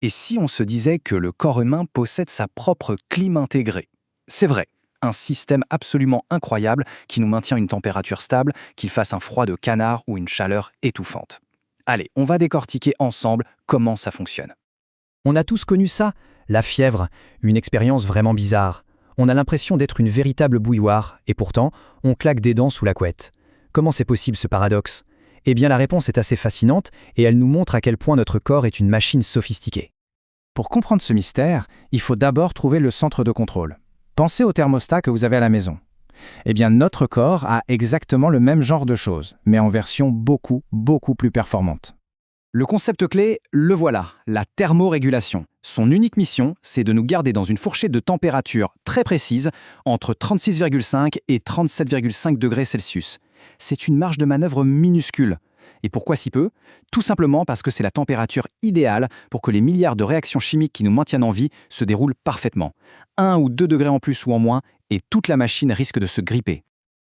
Et si on se disait que le corps humain possède sa propre clim intégrée? C'est vrai, un système absolument incroyable qui nous maintient une température stable, qu'il fasse un froid de canard ou une chaleur étouffante. Allez, on va décortiquer ensemble comment ça fonctionne. On a tous connu ça, la fièvre, une expérience vraiment bizarre. On a l'impression d'être une véritable bouilloire, et pourtant, on claque des dents sous la couette. Comment c'est possible ce paradoxe? Eh bien la réponse est assez fascinante, et elle nous montre à quel point notre corps est une machine sophistiquée. Pour comprendre ce mystère, il faut d'abord trouver le centre de contrôle. Pensez au thermostat que vous avez à la maison. Eh bien, notre corps a exactement le même genre de choses, mais en version beaucoup plus performante. Le concept clé, le voilà, la thermorégulation. Son unique mission, c'est de nous garder dans une fourchette de température très précise, entre 36,5 et 37,5 degrés Celsius. C'est une marge de manœuvre minuscule. Et pourquoi si peu? Tout simplement parce que c'est la température idéale pour que les milliards de réactions chimiques qui nous maintiennent en vie se déroulent parfaitement. 1 ou 2 degrés en plus ou en moins, et toute la machine risque de se gripper.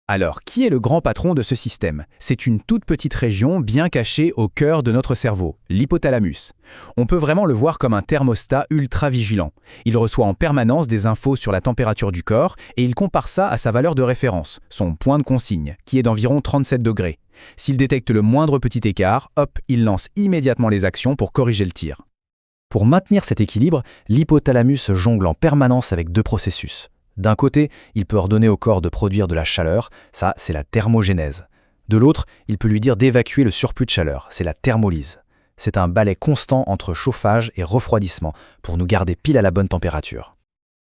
Alors, qui est le grand patron de ce système? C'est une toute petite région bien cachée au cœur de notre cerveau, l'hypothalamus. On peut vraiment le voir comme un thermostat ultra vigilant. Il reçoit en permanence des infos sur la température du corps et il compare ça à sa valeur de référence, son point de consigne, qui est d'environ 37 degrés. S'il détecte le moindre petit écart, hop, il lance immédiatement les actions pour corriger le tir. Pour maintenir cet équilibre, l'hypothalamus jongle en permanence avec deux processus. D'un côté, il peut ordonner au corps de produire de la chaleur, ça c'est la thermogénèse. De l'autre, il peut lui dire d'évacuer le surplus de chaleur, c'est la thermolyse. C'est un balai constant entre chauffage et refroidissement pour nous garder pile à la bonne température.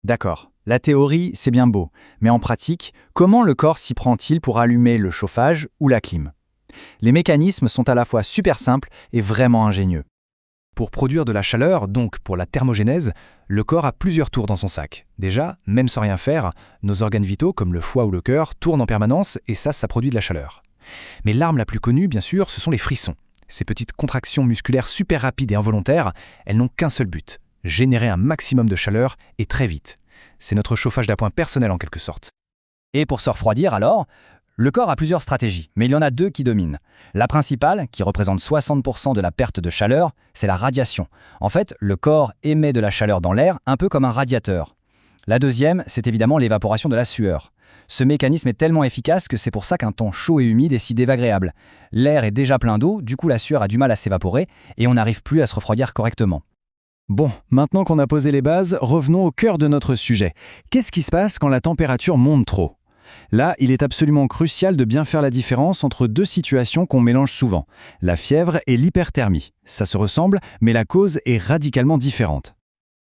D'accord, la théorie c'est bien beau, mais en pratique, comment le corps s'y prend-il pour allumer le chauffage ou la clim? Les mécanismes sont à la fois super simples et vraiment ingénieux. Pour produire de la chaleur, donc pour la thermogénèse, le corps a plusieurs tours dans son sac. Déjà, même sans rien faire, nos organes vitaux, comme le foie ou le cœur, tournent en permanence et ça produit de la chaleur. Mais l'arme la plus connue, bien sûr, ce sont les frissons. Ces petites contractions musculaires super rapides et involontaires, elles n'ont qu'un seul but, générer un maximum de chaleur et très vite. C'est notre chauffage d'appoint personnel en quelque sorte. Et pour se refroidir alors, le corps a plusieurs stratégies, mais il y en a deux qui dominent. La principale, qui représente 60% de la perte de chaleur, c'est la radiation. En fait, le corps émet de la chaleur dans l'air, un peu comme un radiateur. La deuxième, c'est évidemment l'évaporation de la sueur. Ce mécanisme est tellement efficace que c'est pour ça qu'un temps chaud et humide est si désagréable. L'air est déjà plein d'eau, du coup la sueur a du mal à s'évaporer et on n'arrive plus à se refroidir correctement. Bon, maintenant qu'on a posé les bases, revenons au cœur de notre sujet. Qu'est-ce qui se passe quand la température monte trop? Là, il est absolument crucial de bien faire la différence entre deux situations qu'on mélange souvent, la fièvre et l'hyperthermie. Ça se ressemble, mais la cause est radicalement différente.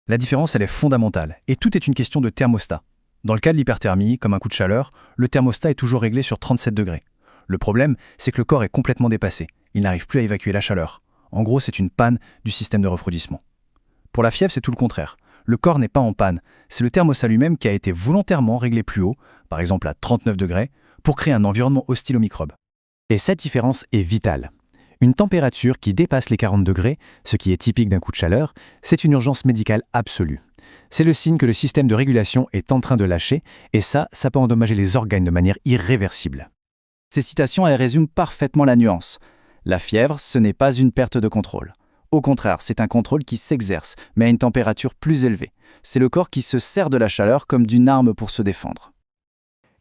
La différence, elle est fondamentale, et tout est une question de thermostat. Dans le cas de l'hyperthermie, comme un coup de chaleur, le thermostat est toujours réglé sur 37 degrés. Le problème, c'est que le corps est complètement dépassé. Il n'arrive plus à évacuer la chaleur. En gros, c'est une panne du système de refroidissement. Pour la fièvre, c'est tout le contraire. Le corps n'est pas en panne, c'est le thermostat lui-même qui a été volontairement réglé plus haut, par exemple à 39 degrés, pour créer un environnement hostile aux microbes. Et cette différence est vitale. Une température qui dépasse les 40 degrés, ce qui est typique d'un coup de chaleur, c'est une urgence médicale absolue. C'est le signe que le système de régulation est en train de lâcher, et ça peut endommager les organes de manière irréversible. Ces citations, elles résument parfaitement la nuance. La fièvre, ce n'est pas une perte de contrôle. Au contraire, c'est un contrôle qui s'exerce, mais à une température plus élevée. C'est le corps qui se sert de la chaleur comme d'une arme pour se défendre.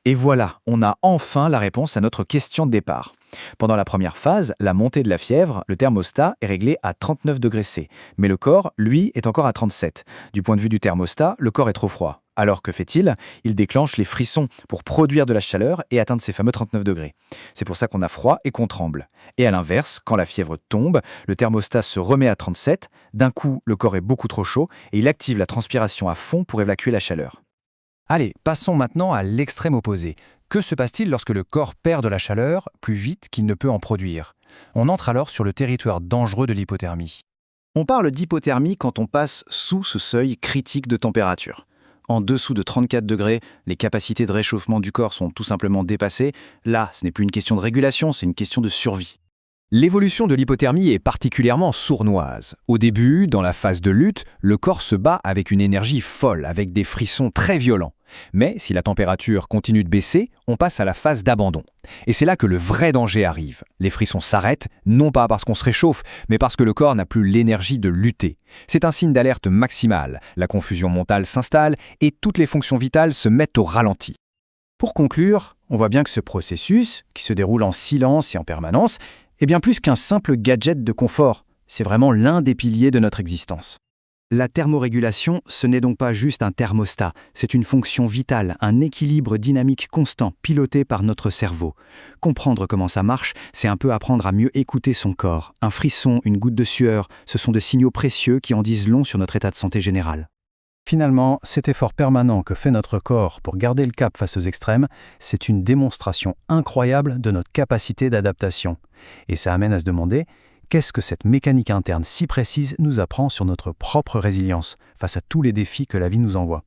Et voilà, on a enfin la réponse à notre question de départ. Pendant la première phase, la montée de la fièvre, le thermostat est réglé à 39 degrés C, mais le corps, lui, est encore à 37. Du point de vue du thermostat, le corps est trop froid. Alors que fait-il? Il déclenche les frissons pour produire de la chaleur et atteindre ces fameux 39 degrés. C'est pour ça qu'on a froid et qu'on tremble. Et à l'inverse, quand la fièvre tombe, le thermostat se remet à 37, d'un coup, le corps est beaucoup trop chaud et il active la transpiration à fond pour évacuer la chaleur. Allez, passons maintenant à l'extrême opposé. Que se passe-t-il lorsque le corps perd de la chaleur plus vite qu'il ne peut en produire? On entre alors sur le territoire dangereux de l'hypothermie. On parle d'hypothermie quand on passe sous ce seuil critique de température. En dessous de 34 degrés, les capacités de réchauffement du corps sont tout simplement dépassées. Là, ce n'est plus une question de régulation, c'est une question de survie. L'évolution de l'hypothermie est particulièrement sournoise. Au début, dans la phase de lutte, le corps se bat avec une énergie folle, avec des frissons très violents. Mais si la température continue de baisser, on passe à la phase d'abandon. Et c'est là que le vrai danger arrive. Les frissons s'arrêtent, non pas parce qu'on se réchauffe, mais parce que le corps n'a plus l'énergie de lutter. C'est un signe d'alerte maximale. La confusion mentale s'installe et toutes les fonctions vitales se mettent au ralenti. Pour conclure, on voit bien que ce processus, qui se déroule en silence et en permanence, est bien plus qu'un simple gadget de confort. C'est vraiment l'un des piliers de notre existence. La thermorégulation, ce n'est donc pas juste un thermostat, c'est une fonction vitale, un équilibre dynamique constant piloté par notre cerveau. Comprendre comment ça marche, c'est un peu apprendre à mieux écouter son corps. Un frisson, une goutte de sueur, ce sont de signaux précieux qui en disent long sur notre état de santé général. Finalement, cet effort permanent que fait notre corps pour garder le cap face aux extrêmes, c'est une démonstration incroyable de notre capacité d'adaptation. Et ça amène à se demander, qu'est-ce que cette mécanique interne si précise nous apprend sur notre propre résilience face à tous les défis que la vie nous envoie ?